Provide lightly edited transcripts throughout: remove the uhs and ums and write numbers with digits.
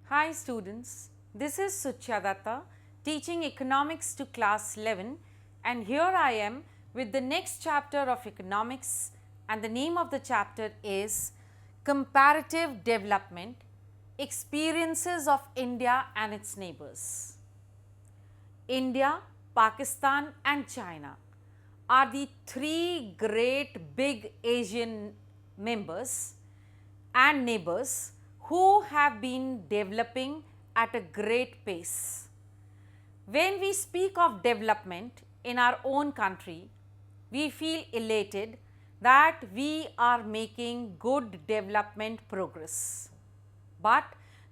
Hi students, this is Suchadatta teaching economics to class 11 and here I am with the next chapter of economics and the name of the chapter is Comparative Development, Experiences of India and its Neighbours. India, Pakistan and China are the three great big Asian members and neighbours who have been developing at a great pace. When we speak of development in our own country, we feel elated that we are making good development progress. But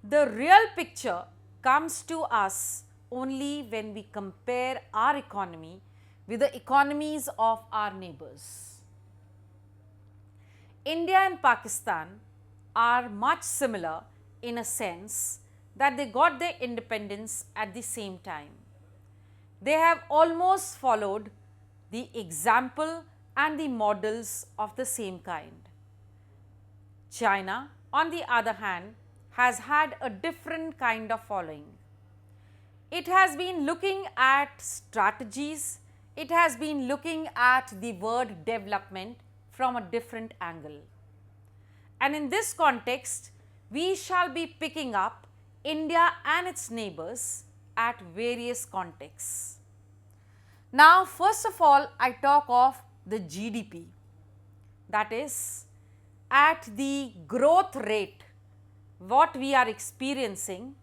the real picture comes to us only when we compare our economy with the economies of our neighbours. India and Pakistan are much similar in a sense that they got their independence at the same time. They have almost followed the example and the models of the same kind. China, on the other hand, has had a different kind of following. It has been looking at strategies, it has been looking at the word development from a different angle. And in this context, we shall be picking up India and its neighbours at various contexts. Now, first of all, I talk of the GDP, that is, at the growth rate what we are experiencing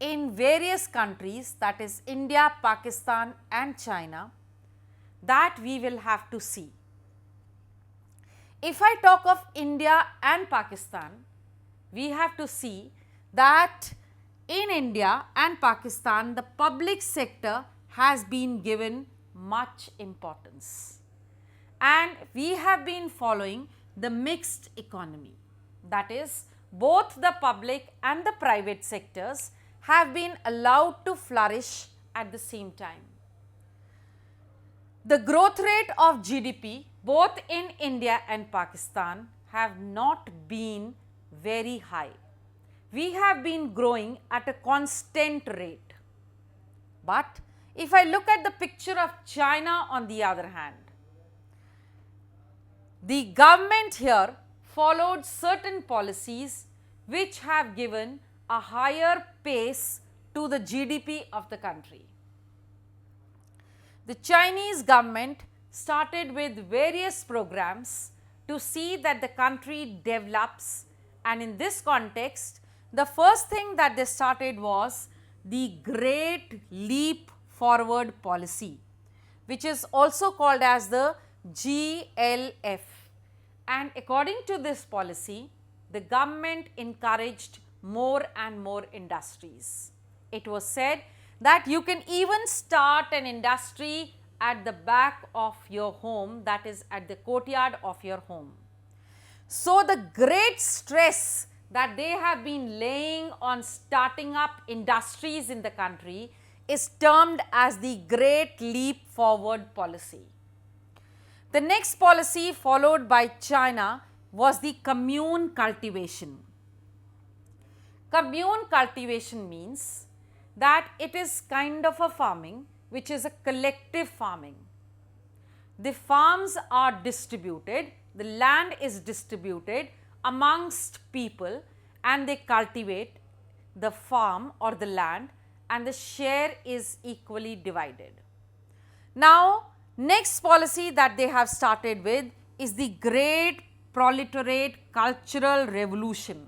in various countries, that is India, Pakistan and China, that we will have to see. If I talk of India and Pakistan, we have to see that in India and Pakistan, the public sector has been given much importance. And we have been following the mixed economy. That is, both the public and the private sectors have been allowed to flourish at the same time. The growth rate of GDP both in India and Pakistan have not been very high. We have been growing at a constant rate. But if I look at the picture of China on the other hand, the government here followed certain policies which have given a higher pace to the GDP of the country. The Chinese government started with various programs to see that the country develops, and in this context, the first thing that they started was the Great Leap Forward policy, which is also called as the GLF. And according to this policy, the government encouraged more and more industries. It was said that you can even start an industry at the back of your home, that is at the courtyard of your home. So, the great stress that they have been laying on starting up industries in the country is termed as the Great Leap Forward policy. The next policy followed by China was the commune cultivation. Commune cultivation means that it is kind of a farming which is a collective farming. The farms are distributed, the land is distributed amongst people and they cultivate the farm or the land and the share is equally divided. Now, next policy that they have started with is the Great Proletariat Cultural Revolution.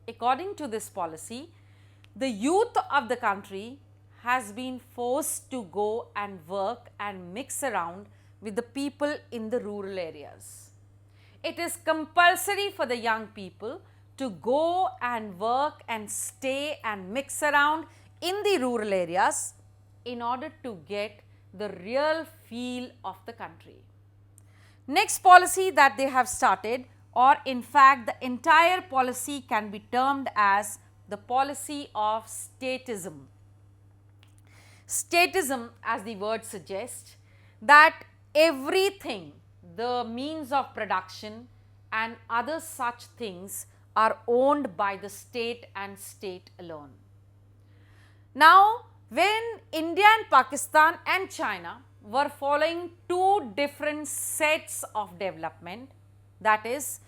According to this policy, the youth of the country has been forced to go and work and mix around with the people in the rural areas. It is compulsory for the young people to go and work and stay and mix around in the rural areas in order to get the real feel of the country. Next policy that they have started, or in fact the entire policy can be termed as the policy of statism. Statism, as the word suggests, that everything, the means of production and other such things are owned by the state and state alone. Now, when India and Pakistan and China were following two different sets of development, that is,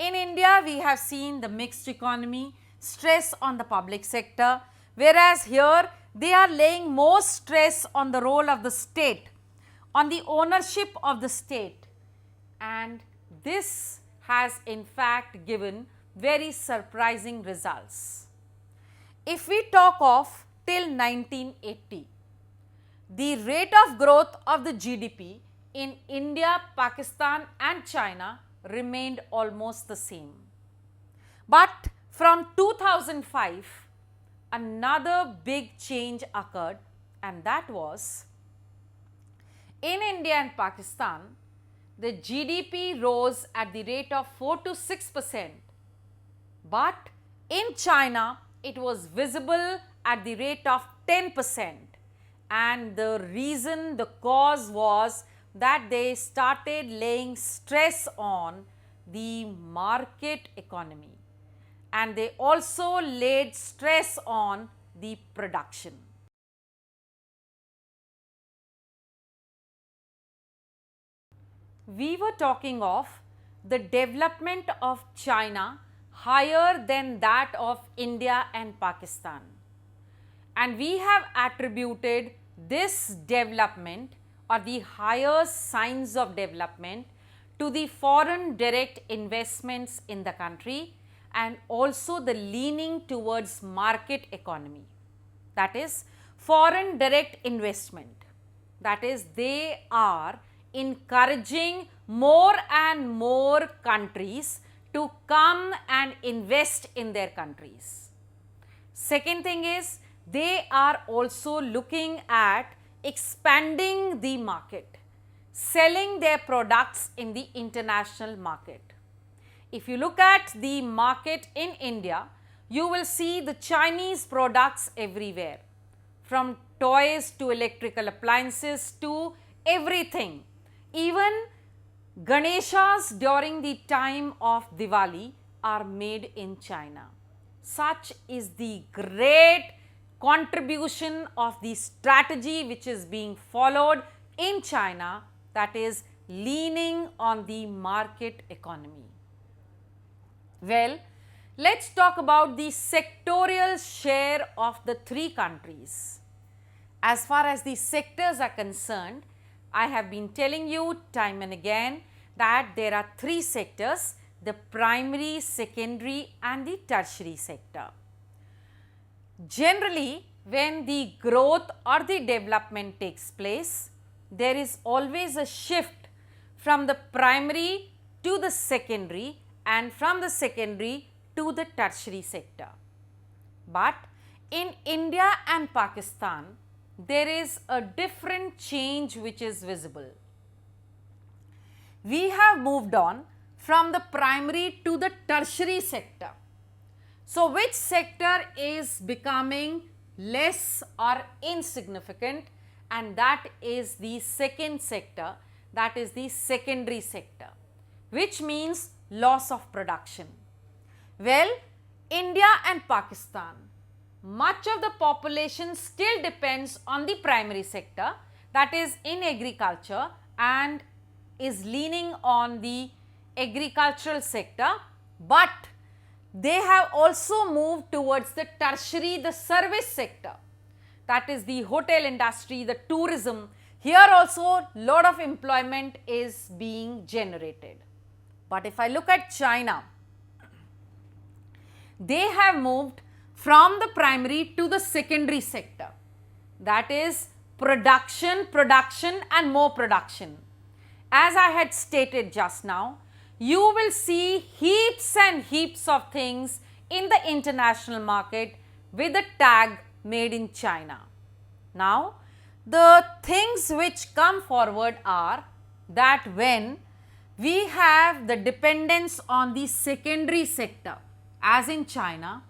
in India we have seen the mixed economy, stress on the public sector, whereas here they are laying more stress on the role of the state, on the ownership of the state, and this has in fact given very surprising results. If we talk of till 1980, the rate of growth of the GDP in India, Pakistan and China remained almost the same. But from 2005, another big change occurred, and that was in India and Pakistan, the GDP rose at the rate of 4 to 6%, but in China it was visible at the rate of 10%, and the reason, the cause was that they started laying stress on the market economy, and they also laid stress on the production. We were talking of the development of China higher than that of India and Pakistan, and we have attributed this development or the higher signs of development to the foreign direct investments in the country and also the leaning towards market economy, that is foreign direct investment, that is they are encouraging more and more countries to come and invest in their countries. Second thing is they are also looking at expanding the market, selling their products in the international market. If you look at the market in India, you will see the Chinese products everywhere, from toys to electrical appliances to everything. Even Ganeshas during the time of Diwali are made in China. Such is the great contribution of the strategy which is being followed in China, that is leaning on the market economy. Well, let's talk about the sectorial share of the three countries. As far as the sectors are concerned, I have been telling you time and again that there are three sectors: the primary, secondary and the tertiary sector. Generally, when the growth or the development takes place, there is always a shift from the primary to the secondary and from the secondary to the tertiary sector. But in India and Pakistan, there is a different change which is visible. We have moved on from the primary to the tertiary sector. So, which sector is becoming less or insignificant? And that is the second sector, that is the secondary sector, which means loss of production. Well, India and Pakistan, much of the population still depends on the primary sector, that is in agriculture, and is leaning on the agricultural sector, but they have also moved towards the tertiary, the service sector, that is the hotel industry, the tourism. Here also lot of employment is being generated. But if I look at China, they have moved from the primary to the secondary sector, that is production, production and more production. As I had stated just now, you will see heaps and heaps of things in the international market with a tag made in China. Now, the things which come forward are that when we have the dependence on the secondary sector, as in China,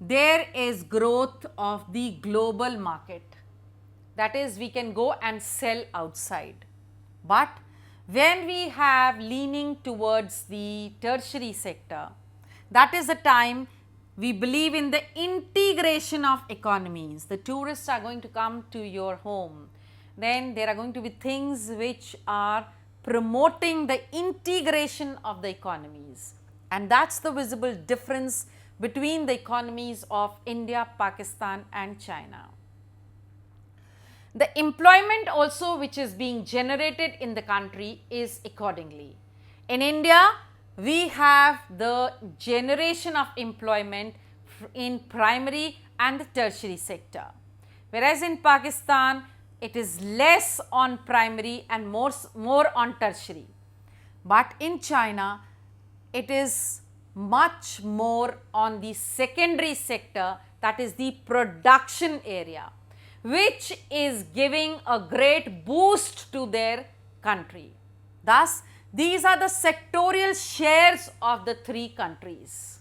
there is growth of the global market, that is we can go and sell outside. But when we have leaning towards the tertiary sector, That is the time we believe in the integration of economies. The tourists are going to come to your home. Then there are going to be things which are promoting the integration of the economies. And that's the visible difference between the economies of India, Pakistan and China. The employment also which is being generated in the country is accordingly. In India, we have the generation of employment in primary and the tertiary sector, whereas in Pakistan, it is less on primary and more on tertiary. But in China, it is much more on the secondary sector, that is the production area, which is giving a great boost to their country. Thus, these are the sectorial shares of the three countries.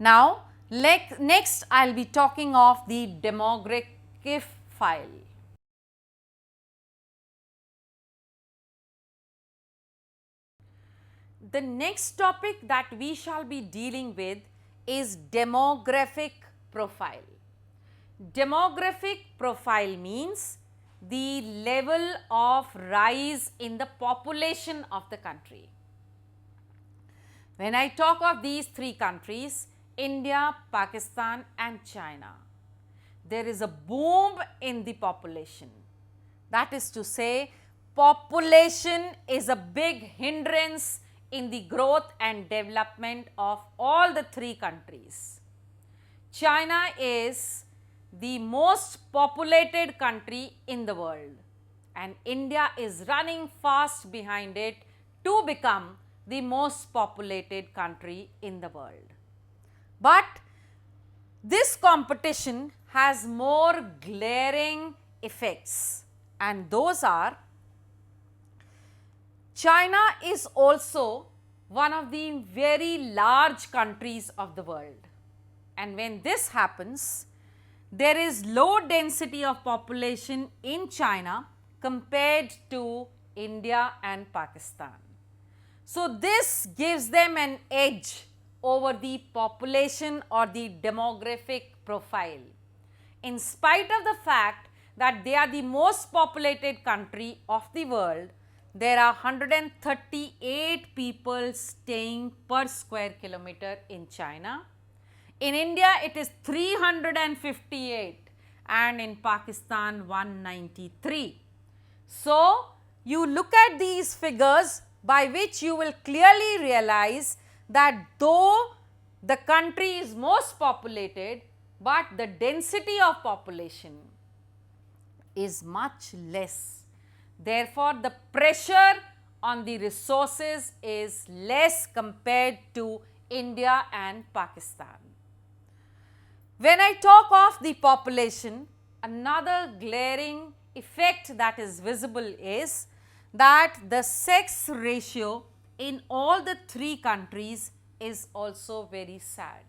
Now, next I will be talking of the demographic file. The next topic that we shall be dealing with is demographic profile. Demographic profile means the level of rise in the population of the country. When I talk of these three countries, India, Pakistan and China, there is a boom in the population. That is to say, population is a big hindrance in the growth and development of all the three countries. China is the most populated country in the world, and India is running fast behind it to become the most populated country in the world. But this competition has more glaring effects, and those are: China is also one of the very large countries of the world, and when this happens, there is low density of population in China compared to India and Pakistan. So, this gives them an edge over the population or the demographic profile, in spite of the fact that they are the most populated country of the world. There are 138 people staying per square kilometer in China. In India, it is 358 and in Pakistan 193. So, you look at these figures by which you will clearly realize that though the country is most populated, but the density of population is much less. Therefore, the pressure on the resources is less compared to India and Pakistan. When I talk of the population, another glaring effect that is visible is that the sex ratio in all the three countries is also very sad.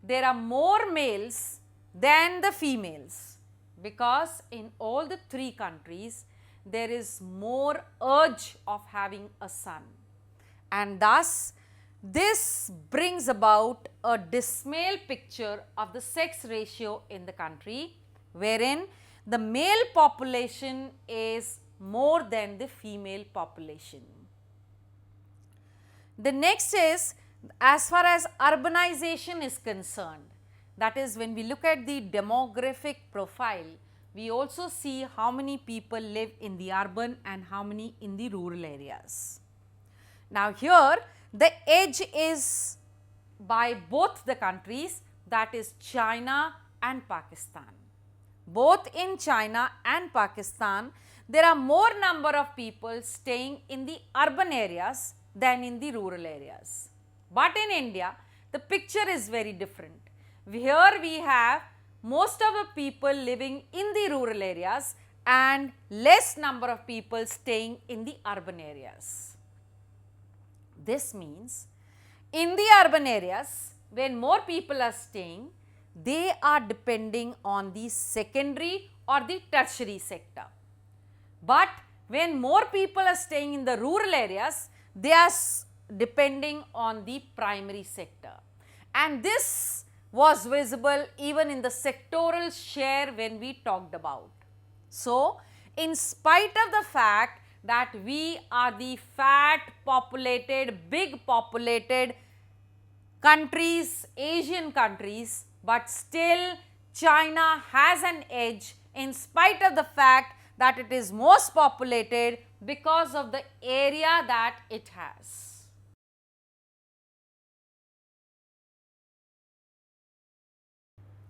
There are more males than the females, because in all the three countries there is more urge of having a son, and thus this brings about a dismal picture of the sex ratio in the country, wherein the male population is more than the female population. The next is, as far as urbanization is concerned, that is, when we look at the demographic profile, we also see how many people live in the urban and how many in the rural areas. Now, here the edge is by both the countries, that is China and Pakistan. Both in China and Pakistan, there are more number of people staying in the urban areas than in the rural areas. But in India, the picture is very different. Here we have most of the people living in the rural areas and less number of people staying in the urban areas. This means in the urban areas, when more people are staying, they are depending on the secondary or the tertiary sector. But when more people are staying in the rural areas, they are depending on the primary sector, and this was visible even in the sectoral share when we talked about. So, in spite of the fact that we are the fat populated, big populated countries, Asian countries, but still China has an edge in spite of the fact that it is most populated because of the area that it has.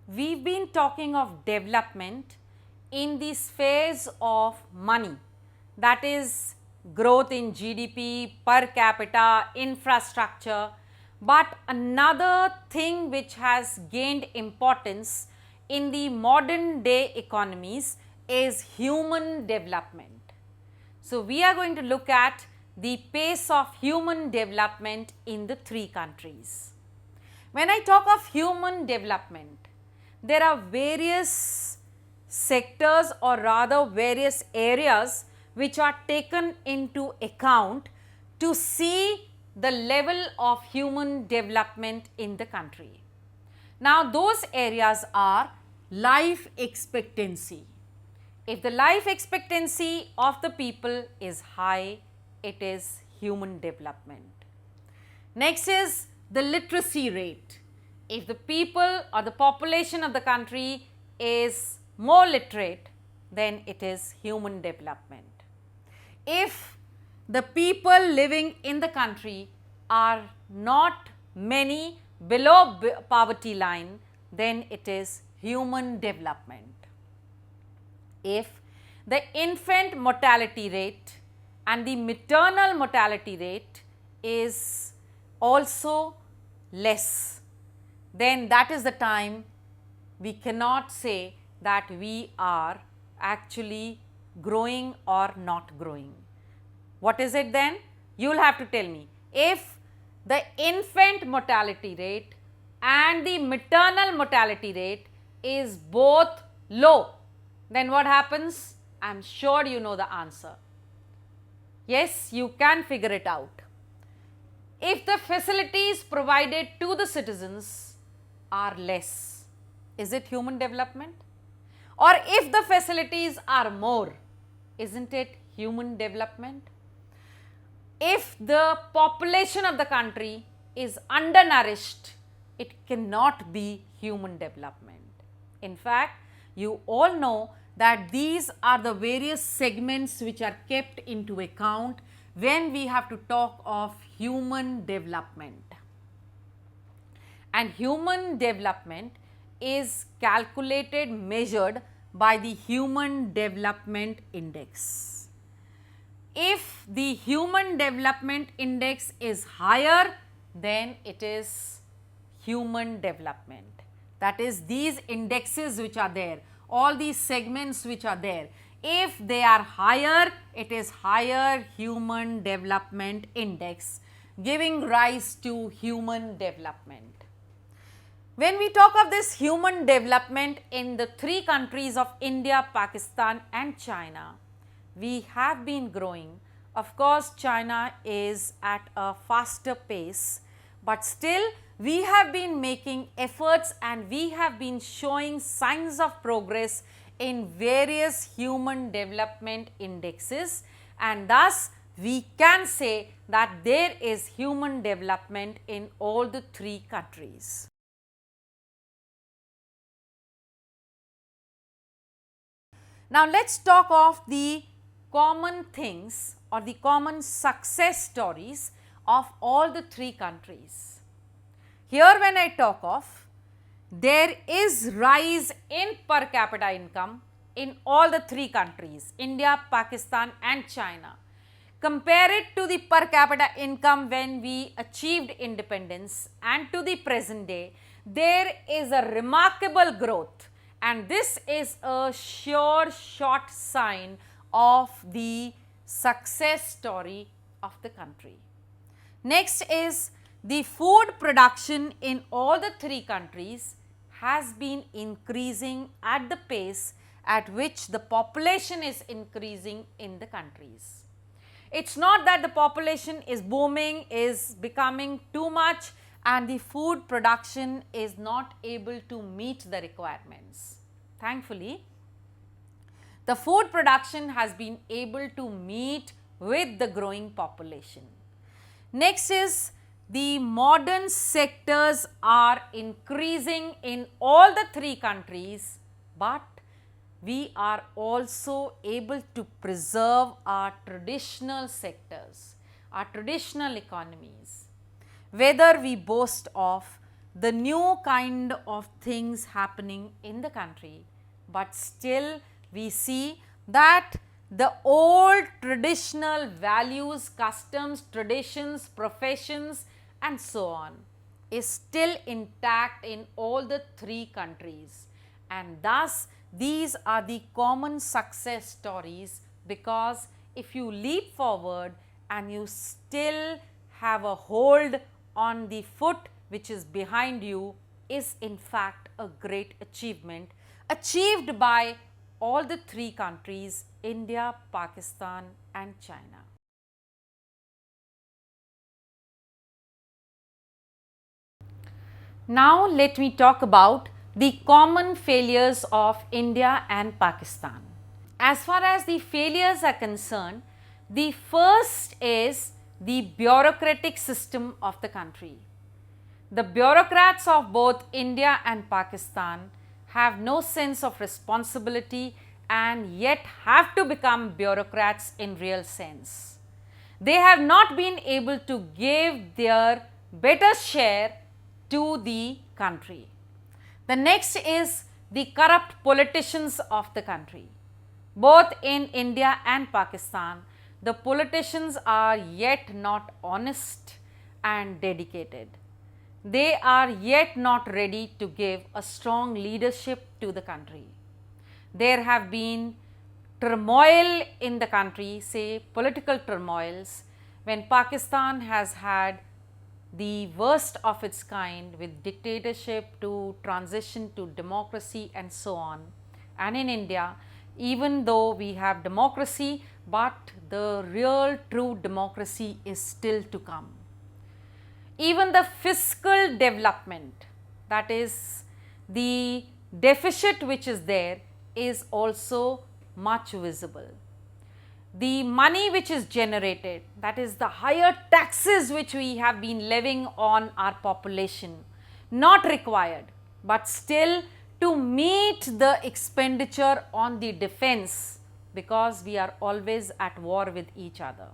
We've been talking of development in the spheres of money, that is growth in GDP, per capita, infrastructure. But another thing which has gained importance in the modern day economies is human development. So, we are going to look at the pace of human development in the three countries. When I talk of human development, there are various sectors, or rather various areas which are taken into account to see the level of human development in the country. Now, those areas are life expectancy. If the life expectancy of the people is high, it is human development. Next is the literacy rate. If the people or the population of the country is more literate, then it is human development. If the people living in the country are not many below poverty line, then it is human development. If the infant mortality rate and the maternal mortality rate is also less, then that is the time we cannot say that we are actually growing or not growing. What is it then? You will have to tell me. If the infant mortality rate and the maternal mortality rate is both low, then what happens? I am sure you know the answer. Yes, you can figure it out. If the facilities provided to the citizens are less, is it human development? Or if the facilities are more, isn't it human development? If the population of the country is undernourished, it cannot be human development. In fact, you all know that these are the various segments which are kept into account when we have to talk of human development. And human development is calculated, measured by the Human Development Index. If the Human Development Index is higher, then it is human development. That is, these indexes which are there, all these segments which are there, if they are higher, it is higher Human Development Index, giving rise to human development. When we talk of this human development in the three countries of India, Pakistan and China, we have been growing. Of course, China is at a faster pace, but still we have been making efforts and we have been showing signs of progress in various human development indexes, and thus we can say that there is human development in all the three countries. Now, let us talk of the common things or the common success stories of all the three countries. Here when I talk of, there is rise in per capita income in all the three countries, India, Pakistan and China. Compare it to the per capita income when we achieved independence and to the present day, there is a remarkable growth, and this is a sure short sign of the success story of the country. Next is the food production in all the three countries has been increasing at the pace at which the population is increasing in the countries. It's not that the population is booming, is becoming too much, and the food production is not able to meet the requirements. Thankfully, the food production has been able to meet with the growing population. Next is the modern sectors are increasing in all the three countries, but we are also able to preserve our traditional sectors, our traditional economies. Whether we boast of the new kind of things happening in the country, but still we see that the old traditional values, customs, traditions, professions and so on is still intact in all the three countries, and thus these are the common success stories, because if you leap forward and you still have a hold on the foot which is behind you is in fact a great achievement achieved by all the three countries, India, Pakistan and China. Now let me talk about the common failures of India and Pakistan. As far as the failures are concerned, the first is the bureaucratic system of the country. The bureaucrats of both India and Pakistan have no sense of responsibility and yet have to become bureaucrats in real sense. They have not been able to give their better share to the country. The next is the corrupt politicians of the country. Both in India and Pakistan, the politicians are yet not honest and dedicated. They are yet not ready to give a strong leadership to the country. There have been turmoil in the country, say political turmoils, when Pakistan has had the worst of its kind with dictatorship to transition to democracy and so on. And in India, even though we have democracy, but the real true democracy is still to come. Even the fiscal development, that is the deficit which is there, is also much visible. The money which is generated, that is the higher taxes which we have been levying on our population, not required, but still to meet the expenditure on the defense, because we are always at war with each other.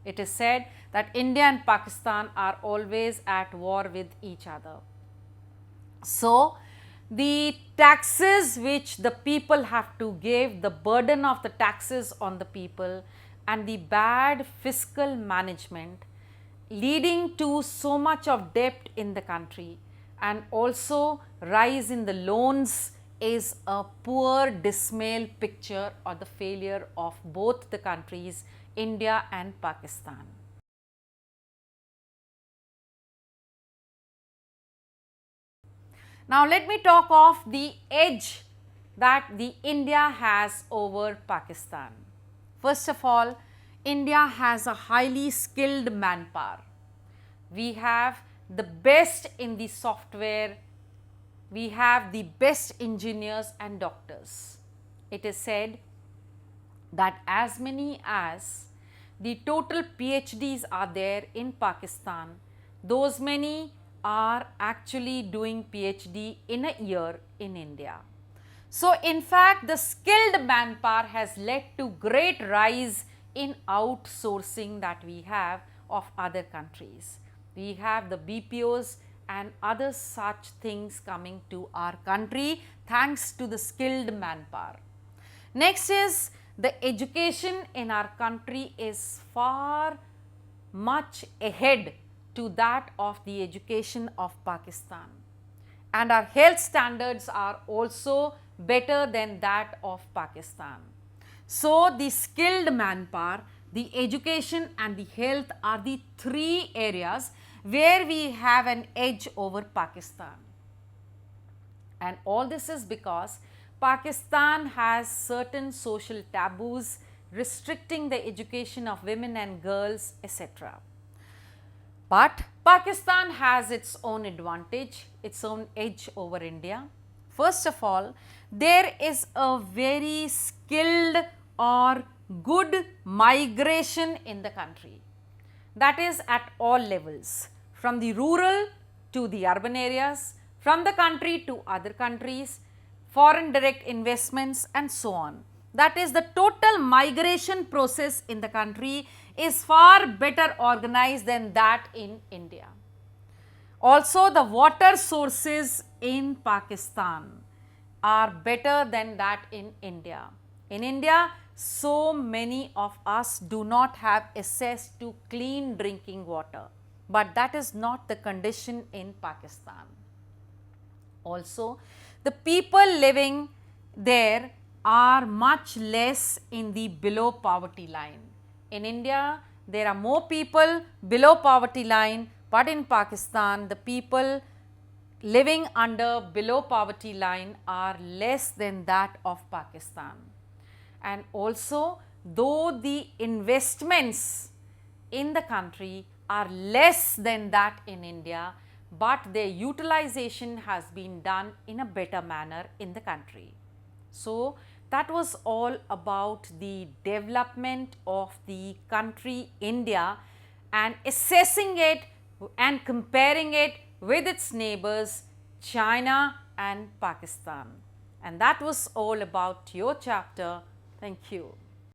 It is said that India and Pakistan are always at war with each other. So, the taxes which the people have to give, the burden of the taxes on the people and the bad fiscal management leading to so much of debt in the country and also rise in the loans is a poor dismal picture or the failure of both the countries, India and Pakistan. Now let me talk of the edge that the India has over Pakistan. First of all, India has a highly skilled manpower. We have the best in the software, we have the best engineers and doctors. It is said that as many as the total PhDs are there in Pakistan, those many are actually doing PhD in a year in India. So, in fact, the skilled manpower has led to great rise in outsourcing that we have of other countries. We have the BPOs and other such things coming to our country thanks to the skilled manpower. Next is the education in our country is far much ahead to that of the education of Pakistan, and our health standards are also better than that of Pakistan. So, the skilled manpower, the education and the health are the three areas where we have an edge over Pakistan. And all this is because Pakistan has certain social taboos restricting the education of women and girls, etc. But Pakistan has its own advantage, its own edge over India. First of all, there is a very skilled or good migration in the country, that is at all levels, from the rural to the urban areas, from the country to other countries, foreign direct investments and so on. That is, the total migration process in the country is far better organized than that in India. Also, the water sources in Pakistan are better than that in India. In India, so many of us do not have access to clean drinking water, but that is not the condition in Pakistan. Also, the people living there are much less in the below poverty line. In India, there are more people below poverty line, but in Pakistan, the people living under below poverty line are less than that of Pakistan. And also, though the investments in the country are less than that in India, but their utilization has been done in a better manner in the country. So, that was all about the development of the country India and assessing it and comparing it with its neighbors China and Pakistan. And that was all about your chapter. Thank you.